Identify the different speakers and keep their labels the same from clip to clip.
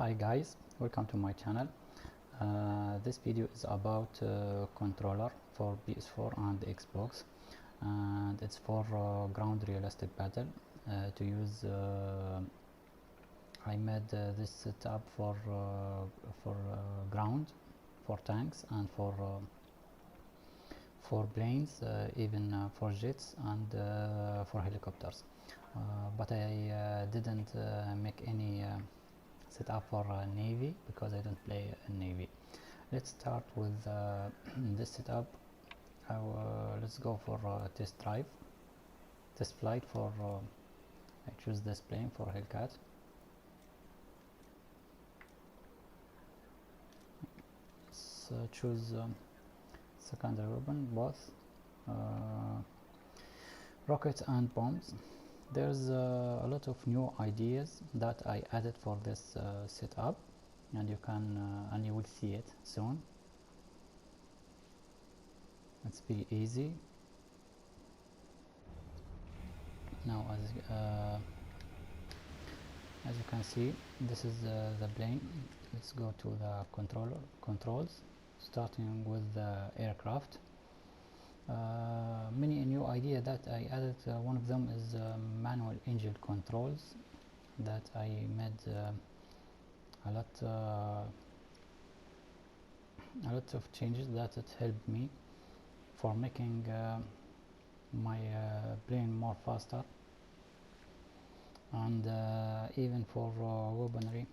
Speaker 1: Hi guys, welcome to my channel. This video is about controller for PS4 and Xbox, and it's for ground realistic battle. To use, I made this setup for ground, for tanks, and for planes, even for jets and for helicopters. But I didn't make any set up for Navy because I don't play Navy. Let's start with this setup. Let's go for test flight for I choose this plane for Hellcat. Let's choose secondary weapon, both rockets and bombs. There's a lot of new ideas that I added for this setup, and you will see it soon. It's pretty easy. Now as you can see, this is the plane. Let's go to the controls, starting with the aircraft. Many new idea that I added. One of them is manual engine controls that I made a lot of changes that it helped me for making my plane more faster, and even for weaponry,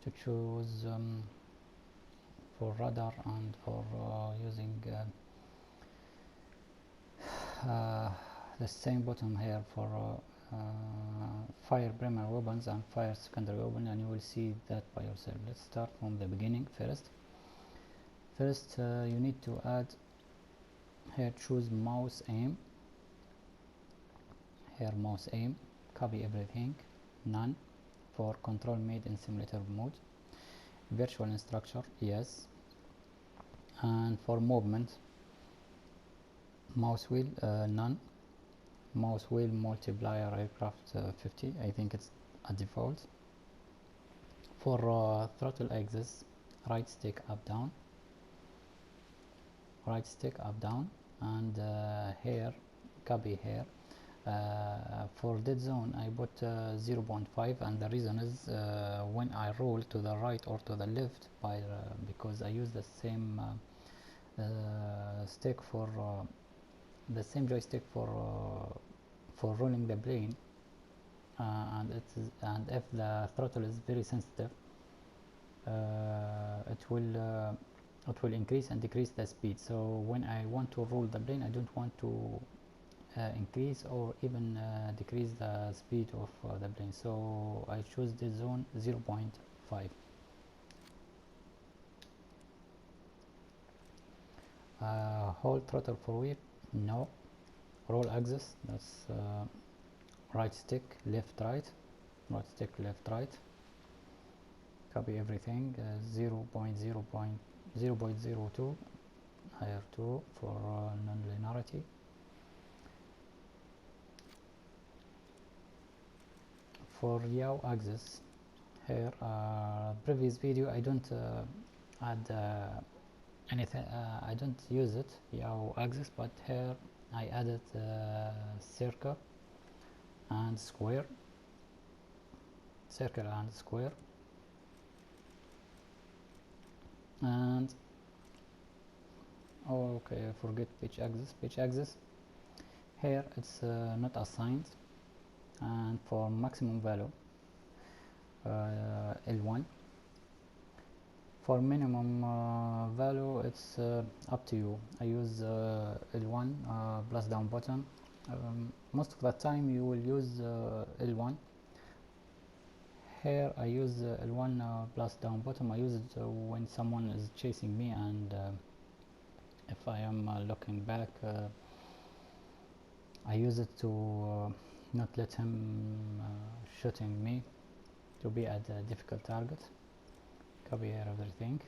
Speaker 1: to choose for radar and for using the same button here for fire primary weapons and fire secondary weapon, and you will see that by yourself. Let's start from the beginning. First you need to add here, choose mouse aim. Here mouse aim, copy everything, none. For control made in simulator mode, virtual instructor, yes. And for movement, mouse wheel, none. Mouse wheel multiplier aircraft 50, I think it's a default. For throttle axis, right stick up down, right stick up down, and here copy here. For dead zone I put 0.5, and the reason is when I roll to the right or to the left because I use the same stick for the same joystick for rolling the plane, and if the throttle is very sensitive, it will increase and decrease the speed. So when I want to roll the plane, I don't want to increase or even decrease the speed of the plane, so I choose this zone 0.5. Hold throttle for whip, no. Roll axis, that's right stick left right, right stick left right. Copy everything, 0.02 higher 2 for non-linearity. For yaw axis, here previous video I don't add anything, I don't use it, yaw axis, but here I added circle and square, circle and square. And okay, I forget pitch axis, here it's not assigned. And for maximum value, L1. For minimum value, it's up to you. I use L1 plus down button. Most of the time you will use L1. Here I use L1 plus down button. I use it when someone is chasing me, and if I am looking back, I use it to not let him shooting me, to be at a difficult target. Copy here everything.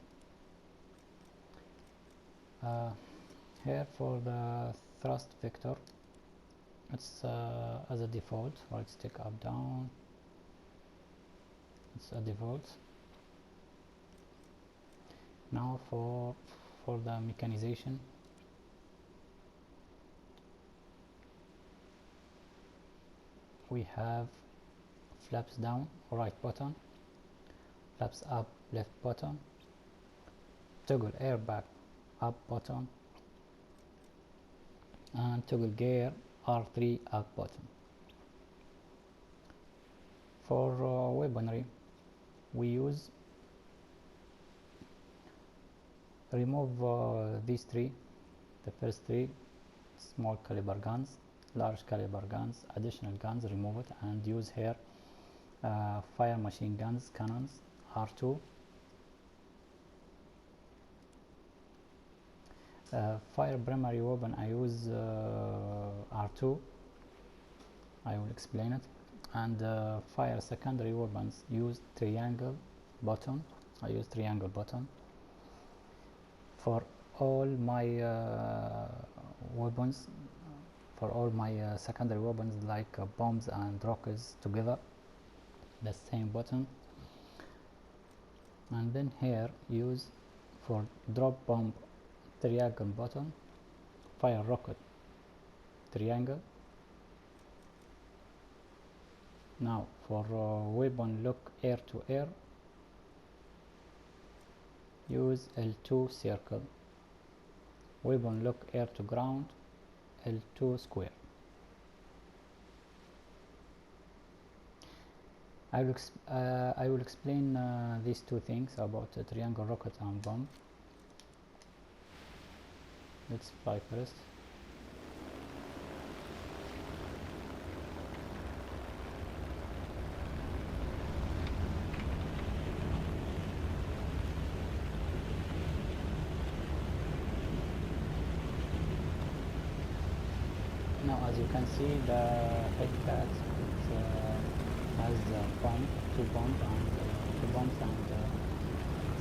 Speaker 1: Here for the thrust vector, it's as a default, right stick up down. it's a default. Now for the mechanization, we have flaps down right button, flaps up left button, toggle airbag up button, and toggle gear R3 up button. For weaponry, we use remove these three, the first three: small caliber guns, large caliber guns, additional guns, remove it and use here fire machine guns, cannons, R2, fire primary weapon I use R2, I will explain it, and fire secondary weapons use triangle button, I use triangle button. For all my weapons, for all my secondary weapons like bombs and rockets together, the same button. And then here use for drop bomb triangle button, fire rocket triangle. Now for weapon lock air to air, use L2 circle. Weapon lock air to ground, L2 square. I will explain these two things about triangle rocket and bomb. Let's fly first. Now as you can see, the headcat has two bombs and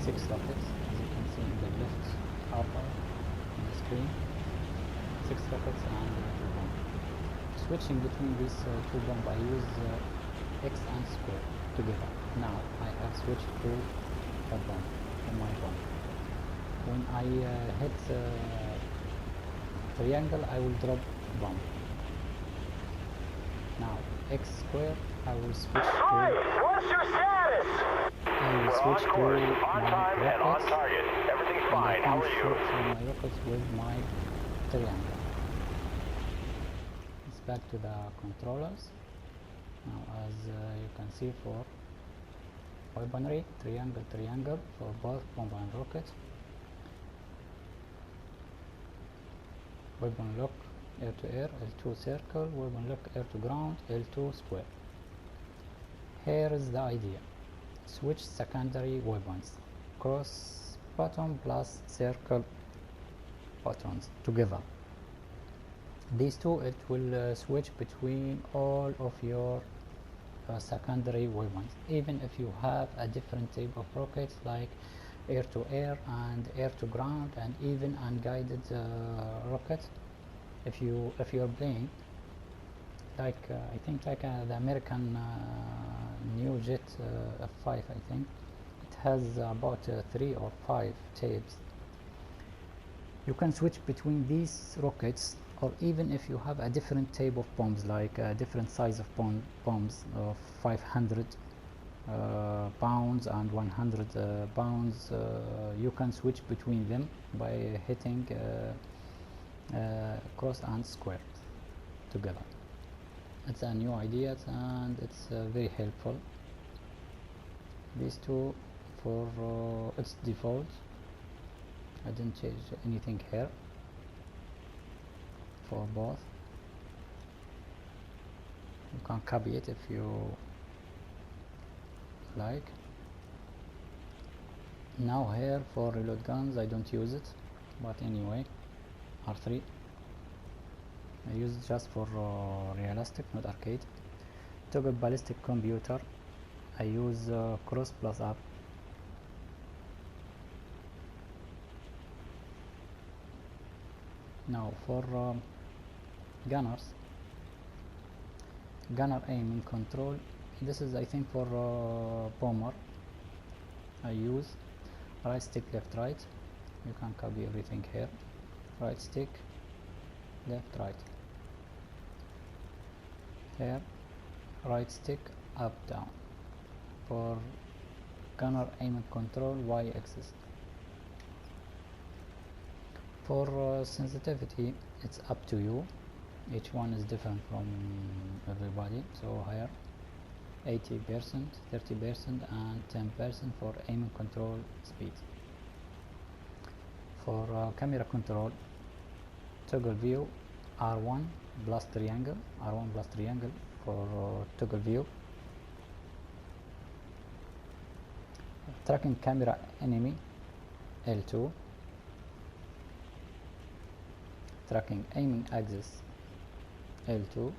Speaker 1: 6 rockets, as you can see in the left upper on the screen. 6 rockets and 2 bombs. Switching between these 2 bombs, I use X and square together. Now I have switched to a bomb, to my bomb. When I hit triangle, I will drop bomb. Now X square, I will switch to.
Speaker 2: What's your status?
Speaker 1: I will switch to my rockets.
Speaker 2: On target. Everything's fine. How are you?
Speaker 1: My rockets with my triangle. It's back to the controllers. Now, as you can see, for weaponry, triangle for both bomb and rocket. Weapon lock air to air, L2 circle. Weapon lock air to ground, L2 square. Here is the idea: switch secondary weapons, cross button plus circle buttons together. These two, it will switch between all of your secondary weapons, even if you have a different type of rockets like air to air and air to ground and even unguided rockets. If you're playing like I think like the American new jet F5, I think it has about 3 or 5 types. You can switch between these rockets, or even if you have a different type of bombs, like a different size of bombs of 500 pounds and 100 pounds, you can switch between them by hitting cross and square together. It's a new idea and it's very helpful. These two for its default. I didn't change anything here for both. You can copy it if you like. Now here for reload guns, I don't use it, but anyway, R3 I use it just for realistic, not arcade. Toggle ballistic computer, I use cross plus up. Now for gunners, gunner aiming control this is I think for bomber. I use right stick left right. You can copy everything here. Right stick left right. Here right stick up down. For gunner aim and control Y axis. For sensitivity, it's up to you. Each one is different from everybody. So here 80%, 30% and 10% for aim and control speed. For camera control, toggle view R1 plus triangle, R1 plus triangle for toggle view. Tracking camera enemy L2. Tracking aiming axis L2.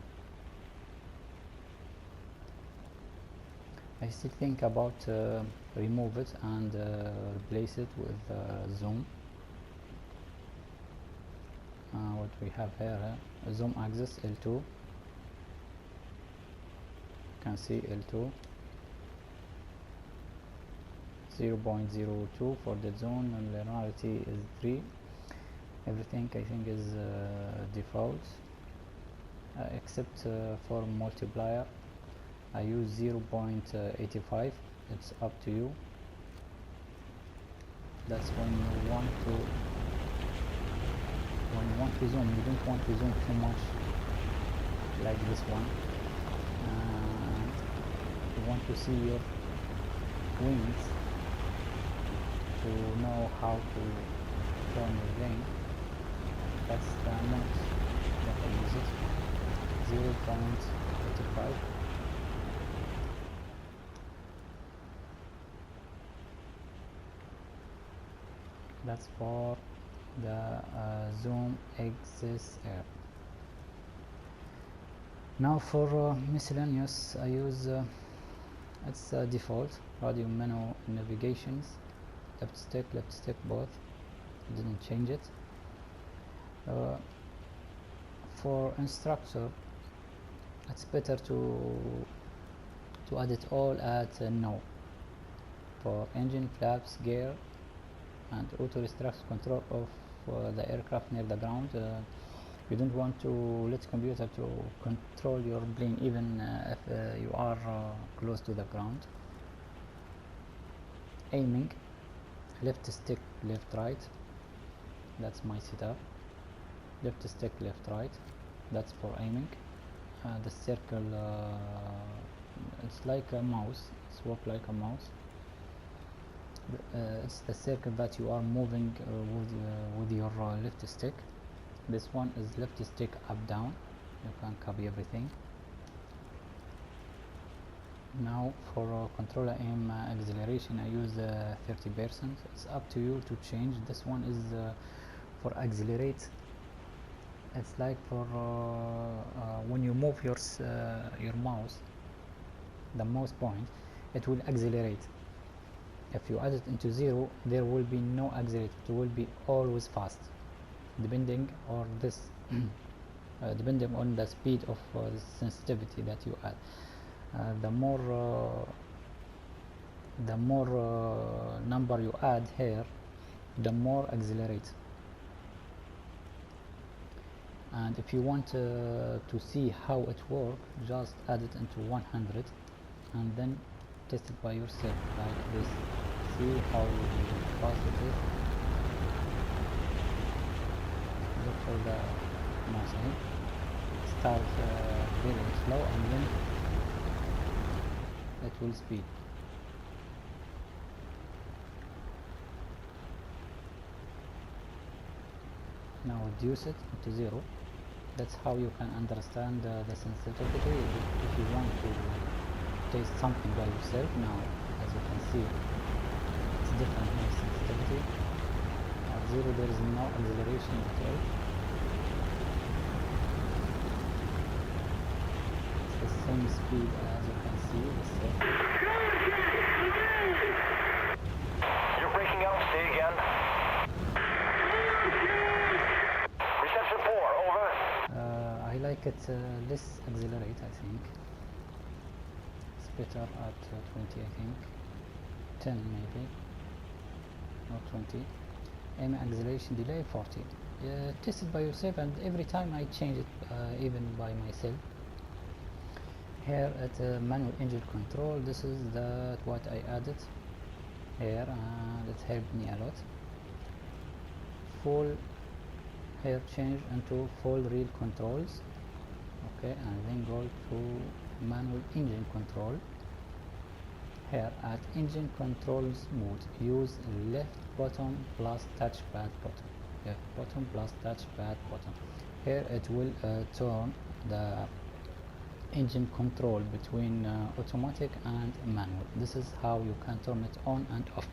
Speaker 1: I still think about remove it and replace it with zoom. What we have here, zoom axis L2. You can see L2 0.02 for the zone, and linearity is 3. Everything I think is default, except for multiplier I use 0.85. It's up to you. That's when you want to zoom. You don't want to zoom too much like this one. You want to see your wings to know how to turn your plane. That's the amount that I use it, 0.85. That's for the zoom axis air. Now for miscellaneous, I use it's default radio menu navigations, left stick both, didn't change it. For instructor, it's better to add it all at no. For engine, flaps, gear and auto restructure control of the aircraft near the ground. You don't want to let computer to control your plane even if you are close to the ground. Aiming, left stick left right, that's my setup. Left stick left right, that's for aiming. The circle, it's like a mouse, it's work like a mouse. It's the circle that you are moving with your left stick. This one is left stick up down. You can copy everything. Now for controller aim acceleration, I use 30%. It's up to you to change. This one is for accelerate. It's like for when you move your mouse, the mouse point, it will accelerate. If you add it into 0, there will be no accelerate. It will be always fast, depending on this, depending on the speed of the sensitivity that you add. The more number you add here, the more accelerate. And if you want to see how it works, just add it into 100 and then test it by yourself like this. See how fast it is. Look for the mouse aim. Start very slow and then it will speed. Now reduce it to 0. That's how you can understand the sensitivity if you want to taste something by yourself. Now, as you can see, it's different in sensitivity. At 0 there is no acceleration at all. It's the same speed as you can see.
Speaker 2: You're breaking up. Say again. Reception 4, over.
Speaker 1: I like it less accelerate, I think. better at 20, I think 10 maybe, not 20. Aim acceleration delay 40. Test it by yourself, and every time I change it, even by myself. Here at manual engine control, this is what I added here, and it helped me a lot. Full here, change into full real controls, okay, and then go to manual engine control. Here at engine controls mode, use left button plus touchpad button. Left button plus touchpad button. Here it will turn the engine control between automatic and manual. This is how you can turn it on and off.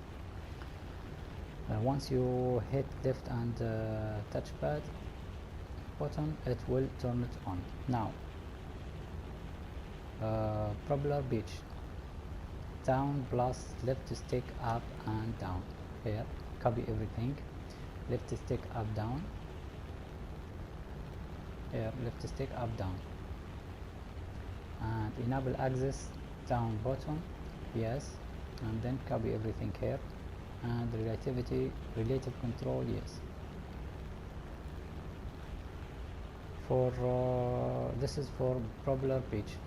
Speaker 1: Once you hit left and touchpad button, it will turn it on. Now propeller pitch, down plus left stick up and down. Here copy everything, left stick up down, here left stick up down, and enable axis down button, yes, and then copy everything here, and relative control, yes. For this is for propeller pitch.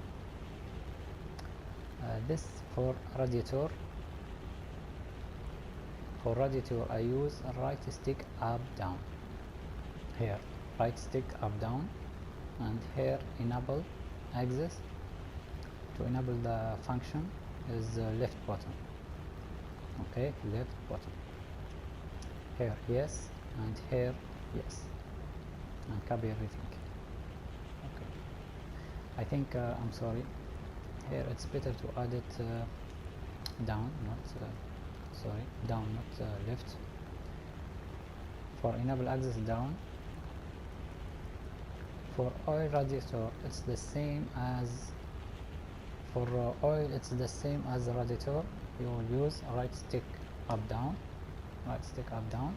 Speaker 1: This for radiator. For radiator I use right stick up down. Here right stick up down, and here enable axis. To enable the function is left button. Okay, left button. Here yes, and here yes, and copy everything. Okay, I think I'm sorry, here it's better to add it down, not sorry, down, not left. For enable axis down. For oil radiator it's the same as for oil, it's the same as the radiator. You will use right stick up down, right stick up down,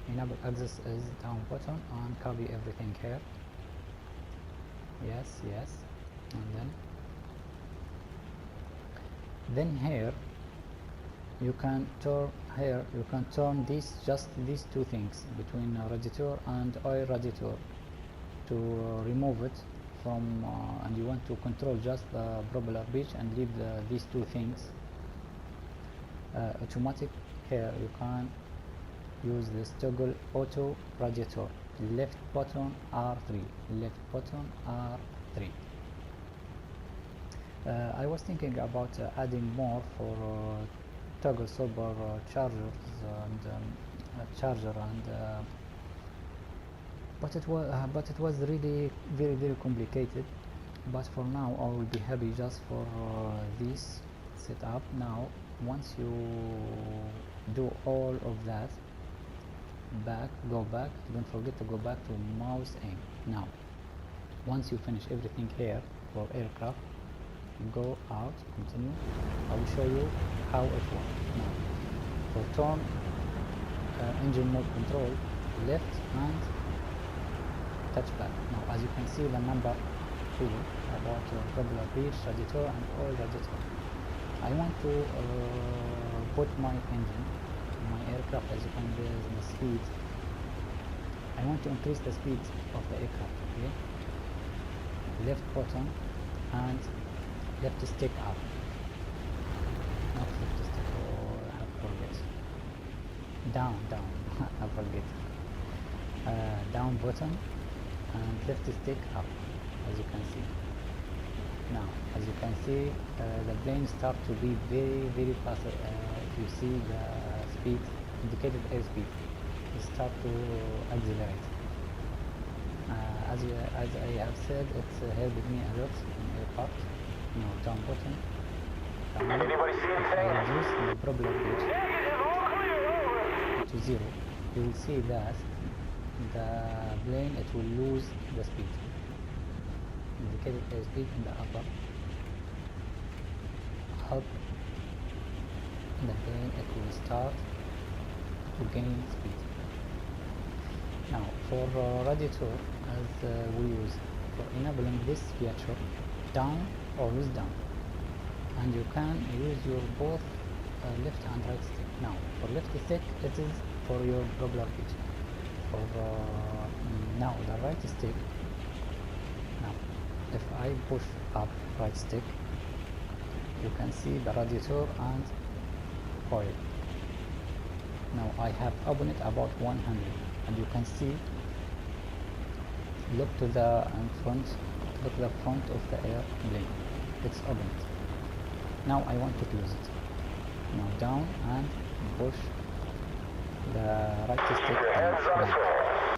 Speaker 1: enable axis is down button, and copy everything here, yes, yes, and then here you can turn these two things between radiator and oil radiator to remove it from and you want to control just the propeller pitch and leave these two things. Automatic, here you can use this toggle auto radiator, left button R3, left button R3. I was thinking about adding more for toggle super chargers and charger, and but it was really very complicated. But for now I will be happy just for this setup. Now once you do all of that, go back, don't forget to go back to mouse aim. Now once you finish everything here for aircraft, go out, continue. I will show you how it works. Now for turn engine mode control, left and touchpad. Now as you can see the number here about propeller pitch, radiator and oil radiator. I want to put my engine, my aircraft, as you can see the speed. I want to increase the speed of the aircraft. Okay, left button and left stick up, not left stick, oh, I forget, down, I forget, down button and left stick up, as you can see. Now as you can see the plane start to be very fast. If you see the speed, indicated airspeed, it start to accelerate. As I have said, it's helped me a lot in aircraft. Now down button, down.
Speaker 2: Anybody see
Speaker 1: If I
Speaker 2: anything?
Speaker 1: reduce the propeller pitch to 0, you will see that the plane, it will lose the speed. Indicated airspeed in the upper up, the plane, it will start to gain speed. Now for radiator, as we use for enabling this feature, down, always down. and you can use your both left and right stick. Now for left stick it is for your regular pitch. For now the right stick, now if I push up right stick, you can see the radiator and oil. Now I have opened it about 100 and you can see, look to the front, look the front of the airplane, it's opened. Now I want to close it. Now down and push the right stick down back.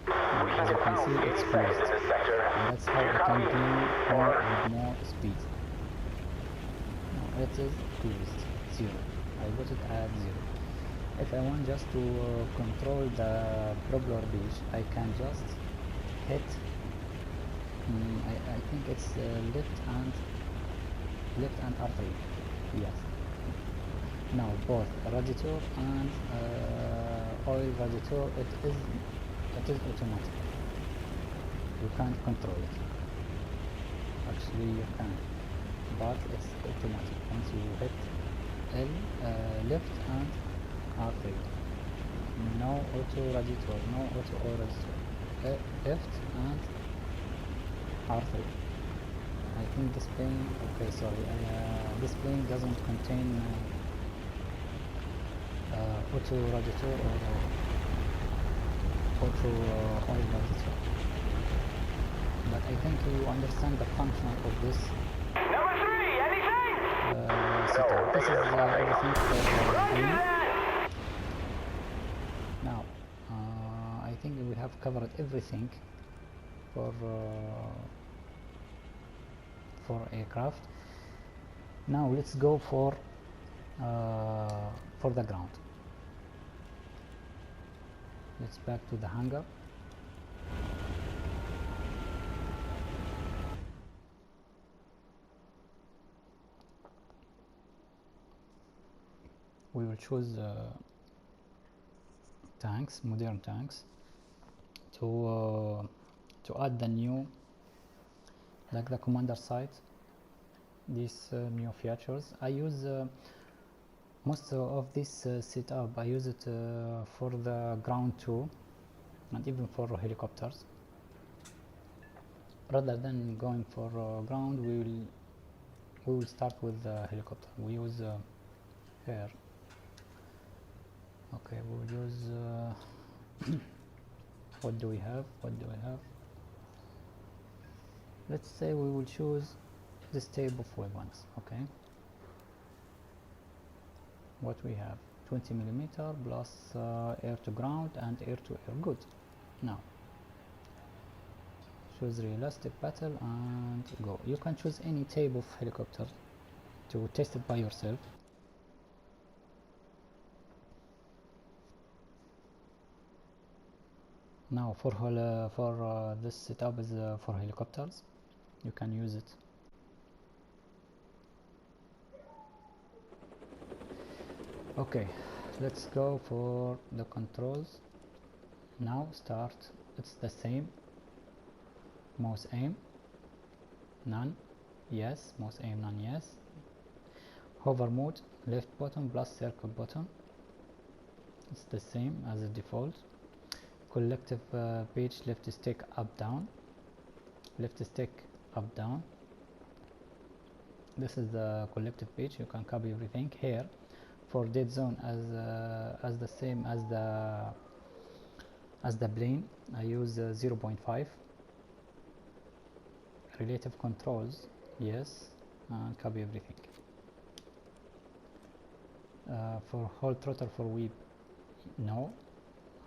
Speaker 1: Now, as you can see it's closed, and that's how it can do more and more speed. Now it is closed, 0. I put it at 0. If I want just to control the propeller beach, I can just hit, I think it's left and R3, yes. Now both radiator and oil radiator, it is automatic. You can't control it. Actually you can, but it's automatic. Once you hit left and R3, no auto radiator, no auto oil radiator, left and R3. I think this plane, okay, sorry, this plane doesn't contain auto radiator or auto oil radiator, but I think you understand the function of this
Speaker 2: Number 3, anything?
Speaker 1: setup. This is everything for green. Now I think we have covered everything for aircraft. Now let's go for the ground. Let's back to the hangar. We will choose tanks, modern tanks, to add the new, like the commander site, these new features. I use most of this setup, I use it for the ground too, and even for helicopters. Rather than going for ground, we will start with the helicopter. We use here. Okay, we will use what do we have? Let's say we will choose this type of weapons. Okay, what we have, 20mm plus air to ground and air to air. Good. Now choose realistic battle and go. You can choose any type of helicopter to test it by yourself. Now for this setup is for helicopters. You can use it. Okay, let's go for the controls. Now start, it's the same. Mouse aim, none, yes. Mouse aim, none, yes. Hover mode, left button plus circle button, it's the same as the default. Collective page, left stick up down, left stick up down. This is the collective page. You can copy everything here. For dead zone, as the same as the plane, I use 0.5. Relative controls, yes, and copy everything. For hold throttle for whip, no.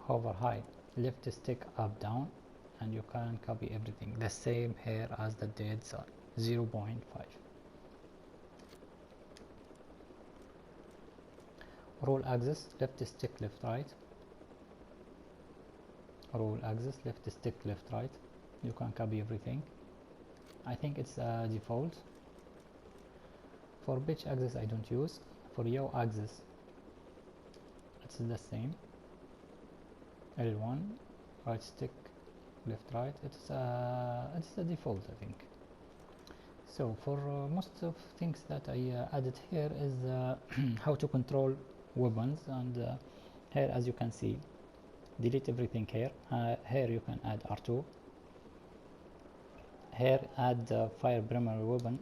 Speaker 1: Hover high, left stick up down, and you can copy everything. The same here as the dead zone, 0.5. Roll axis, left stick left right. Roll axis, left stick left right. You can copy everything. I think it's default. For pitch axis I don't use. For yaw axis it's the same. L1, right stick left right. It's the default, I think. So for most of things that I added here is how to control weapons, and here as you can see, delete everything here. Here you can add R2. Here add fire primary weapon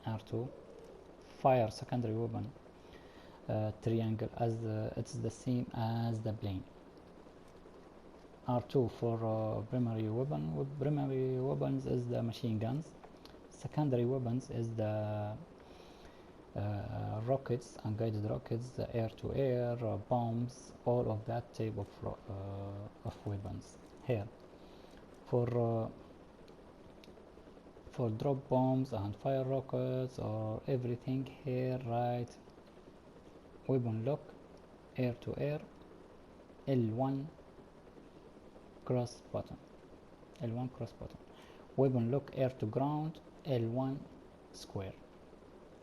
Speaker 1: R2, fire secondary weapon triangle, as it's the same as the plane. R2 for primary weapon. Primary weapons is the machine guns. Secondary weapons is the rockets, unguided rockets, the air-to-air, bombs, all of that type of weapons. Here for drop bombs and fire rockets or everything, here right weapon lock, air-to-air, L1 cross button, L1 cross button. Weapon lock air to ground, L1 square,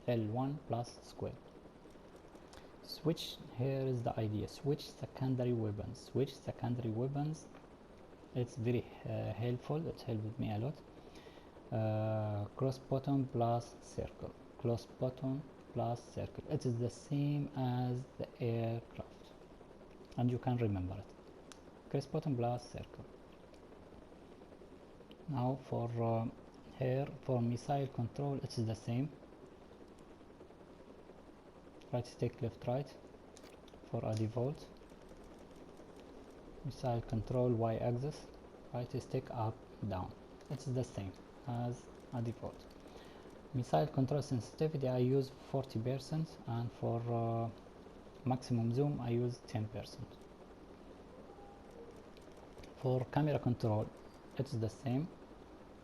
Speaker 1: L1 plus square. Switch, here is the idea, switch secondary weapons. Switch secondary weapons, it's very helpful, it helped me a lot. Cross button plus circle, cross button plus circle, it is the same as the aircraft and you can remember it. Cross button plus circle. Now for here for missile control, it's the same. Right stick left right for a default. Missile control Y axis, right stick up down, it's the same as a default. Missile control sensitivity I use 40%, and for maximum zoom I use 10%. For camera control it's the same.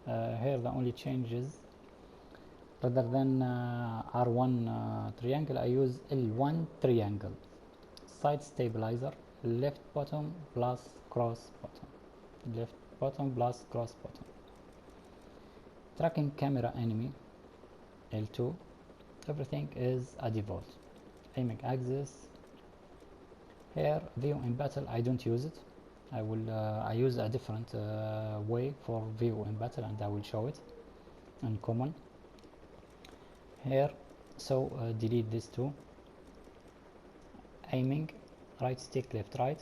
Speaker 1: Here the only changes, rather than R1 triangle I use L1 triangle. Side stabilizer, left button plus cross button, left button plus cross button. Tracking camera enemy, L2, everything is a default. Aiming axis, here view in battle I don't use it. I use a different way for view in battle, and I will show it in common here, so delete this too. Aiming right stick left right,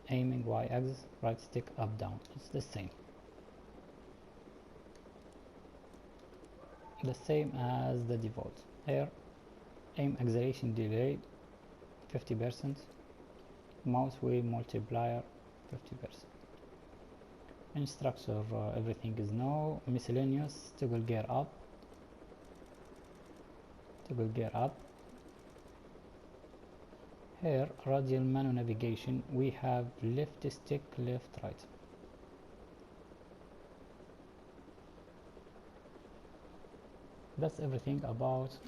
Speaker 1: aiming Y axis right stick up down, it's the same as the default. Here aim acceleration delay 50%, mouse wheel multiplier 50%. Instructor everything is no. Miscellaneous toggle gear up, toggle gear up. Here radial menu navigation we have left stick left right. That's everything about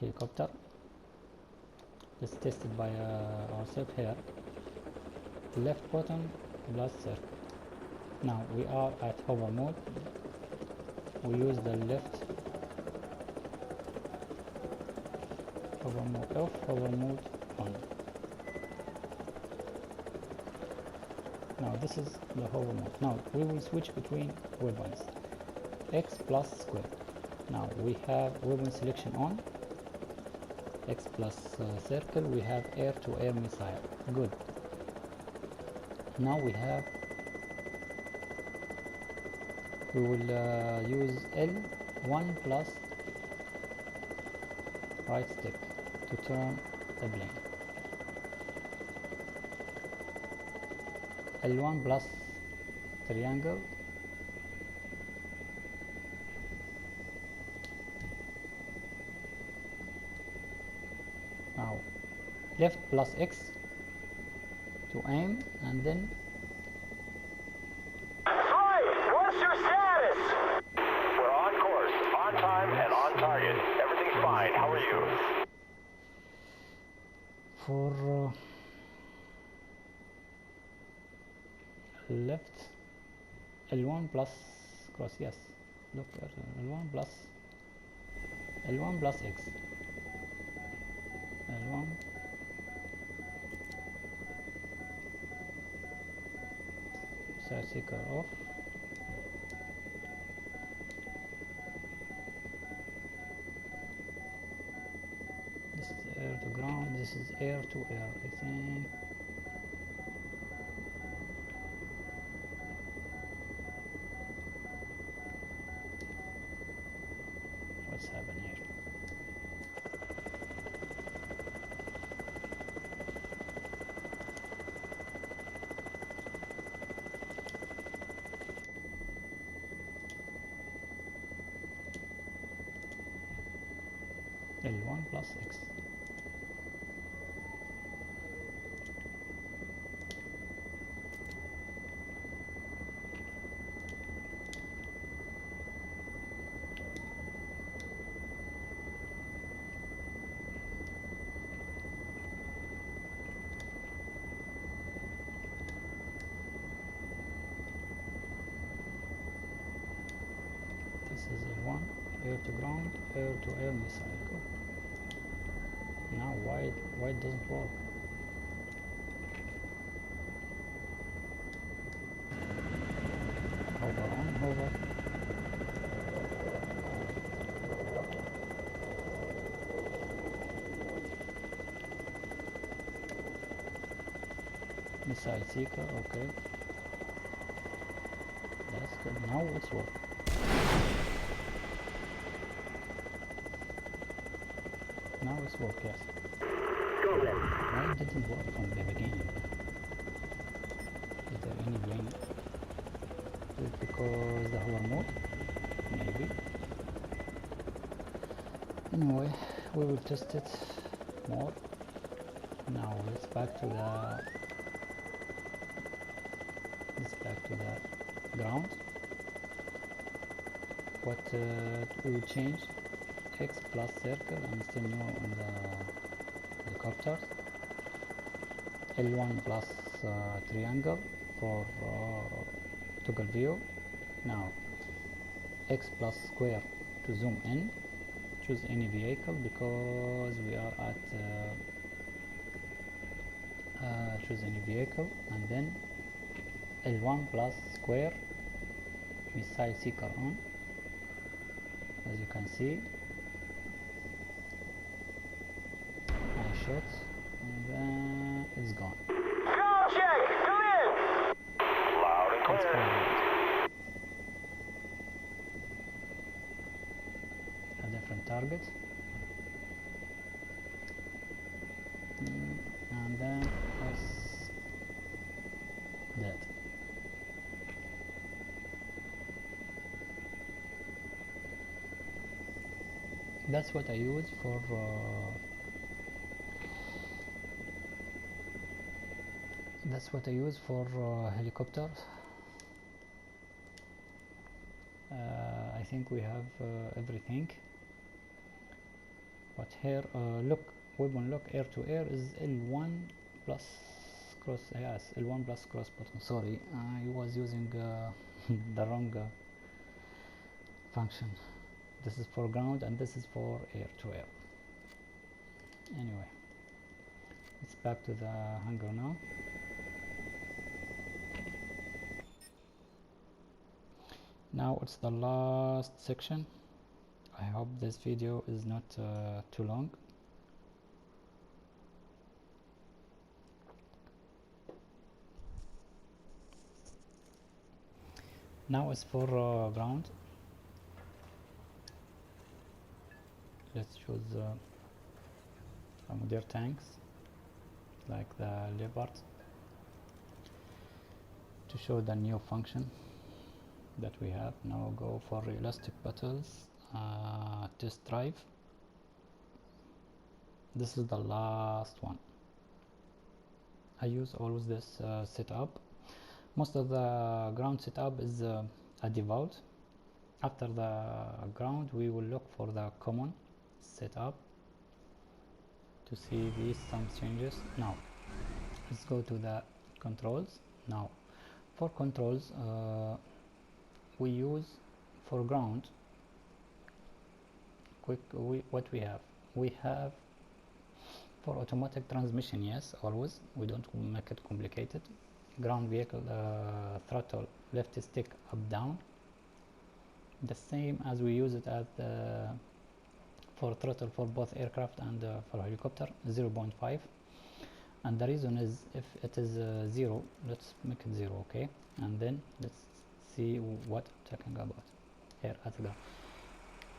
Speaker 1: helicopter. Let's test it by ourselves. Here left button plus circle. Now we are at hover mode, we use the left hover mode off, hover mode on. Now this is the hover mode. Now we will switch between weapons, X plus square. Now we have weapon selection on, X plus circle, we have air to air missile, good. Now we will use L1 plus right stick to turn the plane. L1 plus triangle, now left plus X to aim, and then
Speaker 2: What's your status? We're on course, on time, and on target. Everything's fine. How are you?
Speaker 1: for left L1 plus cross, yes, look at L1 plus X, L1 side seeker off, this is air to air, I think. What's happening here? L1 plus X. This is L1, air to ground, air to air missile. Go. Now why it doesn't work? Hover on, hover. Missile seeker, okay. That's good. Now it's working. Now it's work, yes. Why it didn't work from the beginning? Is there any blame? Is it because the hover mode? Maybe. Anyway, we will test it more. Now let's back to the ground. What we will change? X plus circle, I'm still new on the helicopters. L1 plus triangle for toggle view. Now X plus square to zoom in. Choose any vehicle because we are at choose any vehicle, and then L1 plus square, missile seeker on. As you can see, I shot and then it's gone.
Speaker 2: Ground check! Come in! Loud and
Speaker 1: That's
Speaker 2: clear.
Speaker 1: fine. A different target. And then it's dead. That's what I use for helicopters. I think we have everything. But here, look, weapon lock air to air is L1 plus cross. Yes, L1 plus cross button. Sorry, I was using the wrong function. This is for ground and this is for air to air. Anyway, it's back to the hangar now. Now it's the last section. I hope this video is not too long. Now it's for ground. Let's choose some of their tanks like the Leopard to show the new function that we have. Now go for realistic battles, test drive. This is the last one. I use always this setup. Most of the ground setup is a default. After the ground we will look for the common setup to see these some changes. Now let's go to the controls. Now for controls, we use for ground what we have for automatic transmission. Yes, always, we don't make it complicated. Ground vehicle throttle left stick up down, the same as we use it at for throttle for both aircraft and for helicopter 0.5, and the reason is if it is 0, let's make it 0, okay, and then let's see what I'm talking about here at the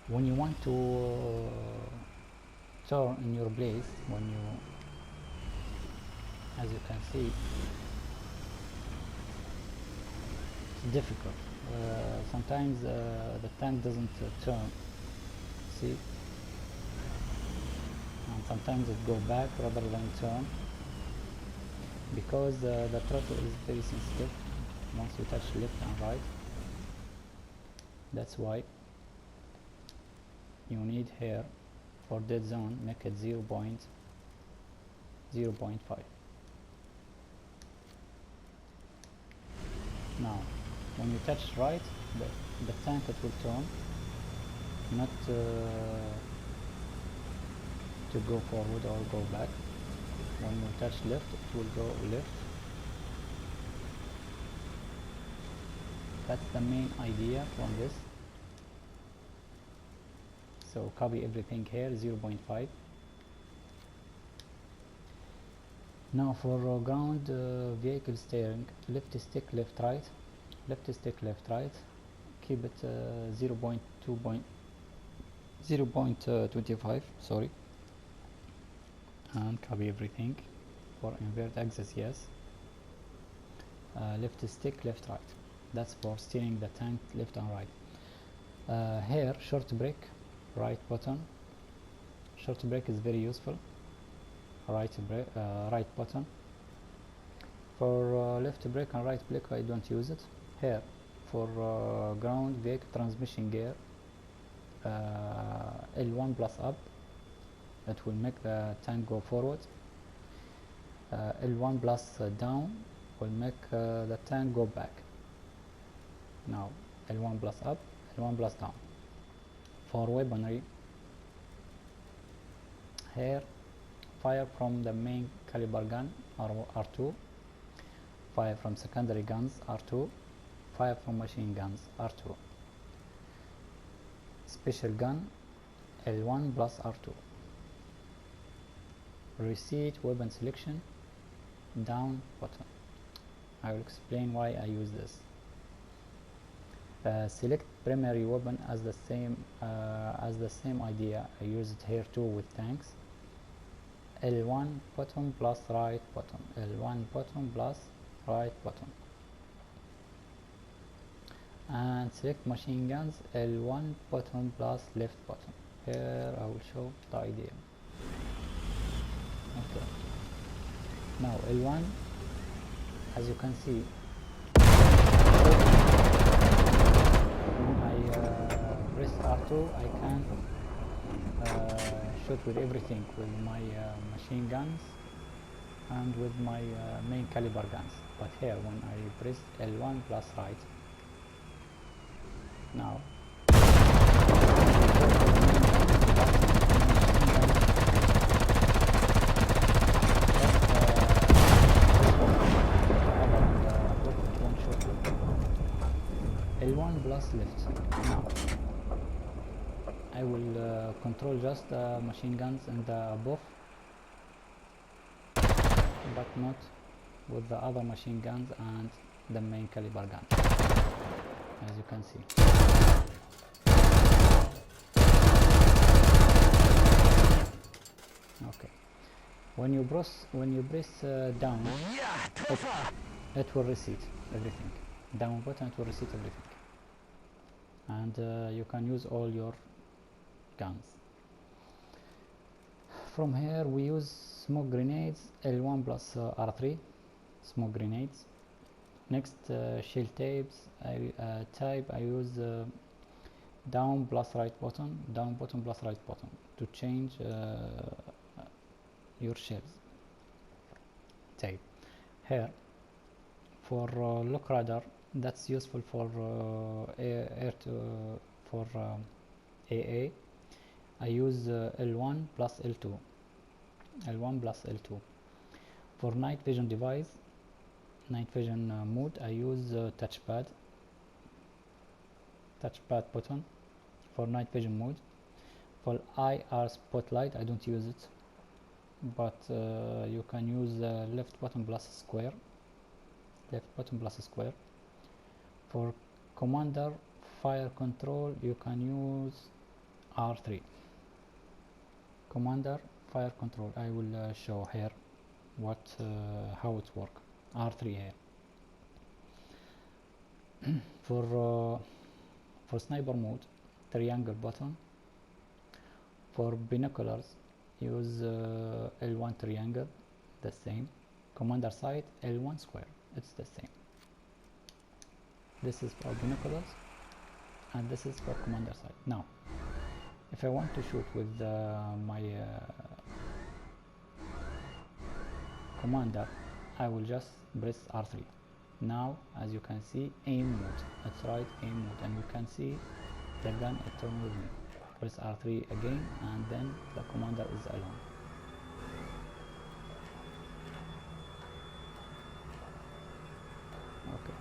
Speaker 1: when you want to turn in your place, when you, as you can see, it's difficult. Sometimes the tank doesn't turn, see, and sometimes it go back rather than turn, because the throttle is very sensitive once you touch left and right. That's why you need here for dead zone make it 0.5. Now when you touch right, the tank it will turn, not to go forward or go back. When you touch left, it will go left. That's the main idea from this. So copy everything here, 0.5. Now for ground vehicle steering, left stick left right, left stick left right, keep it 0.25, sorry, and copy everything. For invert axis, yes, left stick left right, that's for steering the tank left and right. Here short brake, right button, short brake is very useful, right button. For left brake and right brake I don't use it. Here for ground vehicle transmission gear, L1 plus up, it will make the tank go forward. L1 plus down will make the tank go back. Now L1 plus up, L1 plus down. For weaponry, here fire from the main caliber gun R2, fire from secondary guns R2, fire from machine guns R2. Special gun L1 plus R2. Reset weapon selection down button. I will explain why I use this. Select primary weapon as the same idea. I use it here too with tanks. L1 button plus right button, L1 button plus right button, and select machine guns L1 button plus left button. Here I will show the idea. Okay, now L1, as you can see, when I press R2 I can shoot with everything, with my machine guns and with my main caliber guns. But here when I press L1 plus right, now L1 plus left. Now I will control just the machine guns and the above, but not with the other machine guns and the main caliber guns, as you can see. Okay, when you press down, it will reset everything. Down button, it will reset everything, and you can use all your guns. From here we use smoke grenades, L1 plus R3, smoke grenades. Next, shell types. I use down plus right button, down button plus right button to change your shells type. Here for lock radar, that's useful for AA. I use L1 plus L2, L1 plus L2. For night vision device, night vision mode, I use touchpad button for night vision mode. For IR spotlight, I don't use it, but you can use left button plus square. For commander fire control, you can use R3. Commander fire control, I will show here how it works. R3 here. For sniper mode, triangle button. For binoculars, use L1 triangle, the same. Commander sight, L1 square, it's the same. This is for binoculars and this is for commander sight. Now if I want to shoot with my commander, I will just press R3. Now as you can see, aim mode, that's right, aim mode, and you can see the gun it turned with me. Press R3 again and then the commander is alone. Okay,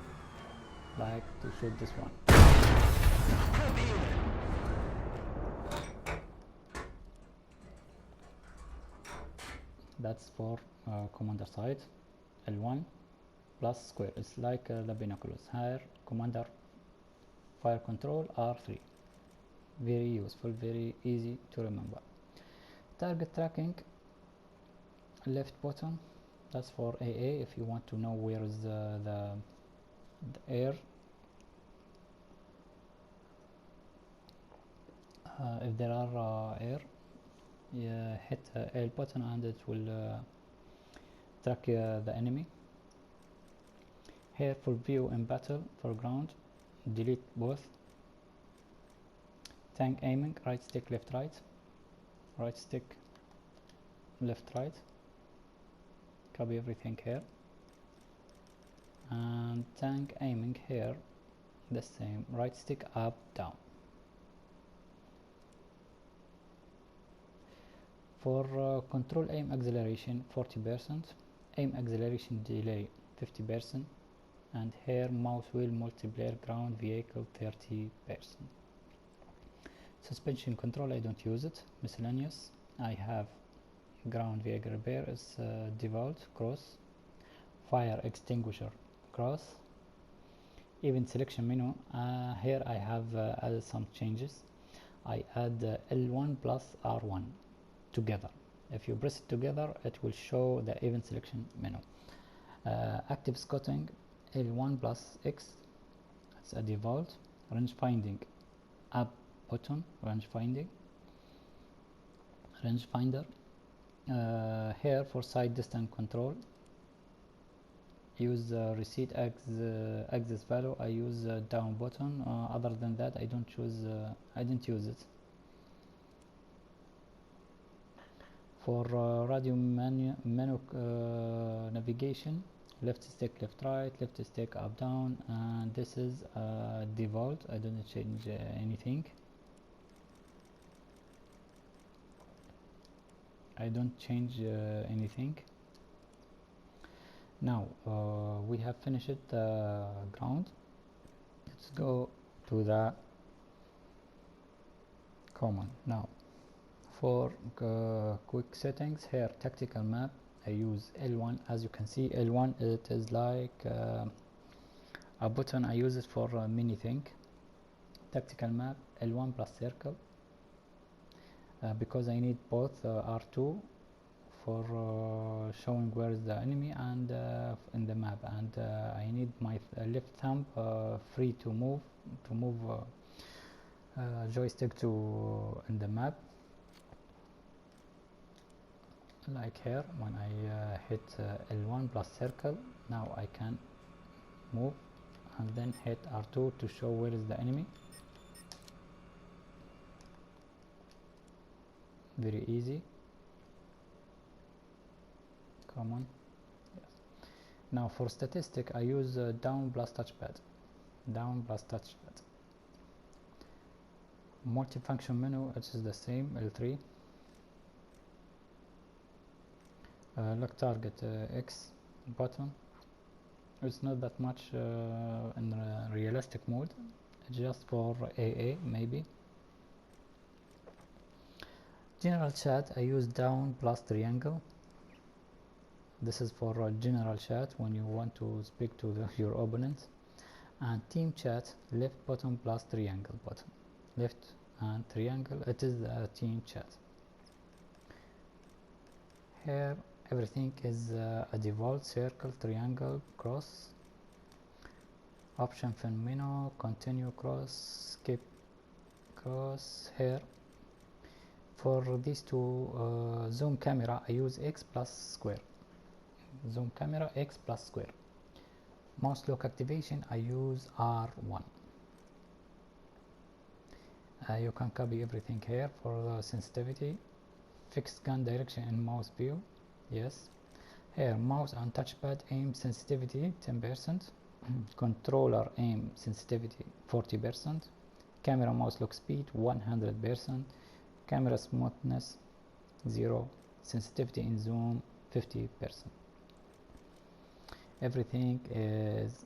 Speaker 1: like to shoot this one. That's for commander sight, L1 plus square. It's like the binoculars. Here commander fire control, R3. Very useful, very easy to remember. Target tracking, left button, that's for AA if you want to know where is the air. If there are air, hit L button and it will track the enemy. Here for view in battle, for ground, delete both. Tank aiming, right stick left right, right stick left right, copy everything here. And tank aiming here, the same, right stick up down. For control aim acceleration 40%, aim acceleration delay 50%, and here mouse wheel multiplayer ground vehicle 30%. Suspension control, I don't use it. Miscellaneous, I have ground vehicle repair is default cross, fire extinguisher cross. Event selection menu, here I have added some changes. I add L1 plus R1 together. If you press it together, it will show the event selection menu. Active scouting, L1 plus X, it's a default. Range finding, up button, range finder. Here for sight distance control, use reset axis value. I use down button. Other than that, I don't use it. For radio menu navigation, left stick left right, left stick up down, and this is default. I don't change anything. Now we have finished the ground. Let's go to the common. Now for quick settings, here tactical map, I use L1. As you can see, L1 it is like a button. I use it for many things. Tactical map, L1 plus circle, because I need both R2 for showing where is the enemy and in the map, and I need my left thumb free to move joystick to in the map. Like here, when I hit L1 plus circle, now I can move and then hit R2 to show where is the enemy. Very easy. Come on. Yes. Now for statistic, I use down plus touchpad. Multifunction menu, it is the same, L3. Lock target, X button. It's not that much in realistic mode, just for AA maybe. General chat, I use down plus triangle. This is for general chat when you want to speak to your opponent. And team chat, left button plus triangle button, left and triangle, it is the team chat. Here everything is a default: circle, triangle, cross, option from menu, continue, cross, skip, cross. Here for these two, zoom camera I use X plus square, zoom camera X plus square. Mouse lock activation I use R1. You can copy everything here. For the sensitivity, fixed gun direction in mouse view, yes. Here mouse and touchpad aim sensitivity 10%, controller aim sensitivity 40%, camera mouse lock speed 100%, camera smoothness 0, sensitivity in zoom 50%. Everything is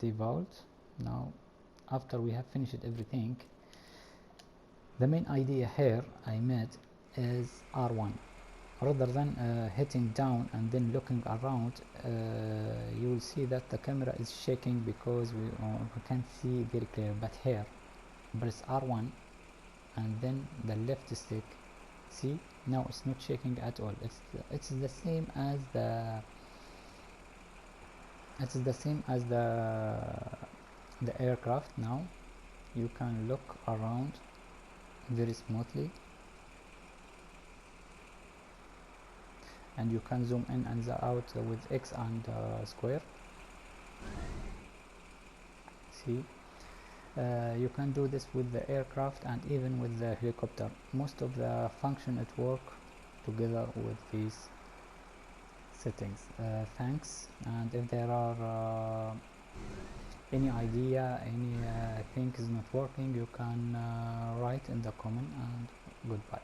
Speaker 1: default. Now after we have finished everything, the main idea here I made is R1. Rather than hitting down and then looking around, you will see that the camera is shaking because we can't see very clear. But here press R1 and then the left stick, see, now it's not shaking at all. It's the same as the aircraft. Now you can look around very smoothly, and you can zoom in and out with X and square. See, you can do this with the aircraft and even with the helicopter. Most of the function it work together with these settings. Thanks, and if there are any idea, any thing is not working, you can write in the comment, and goodbye.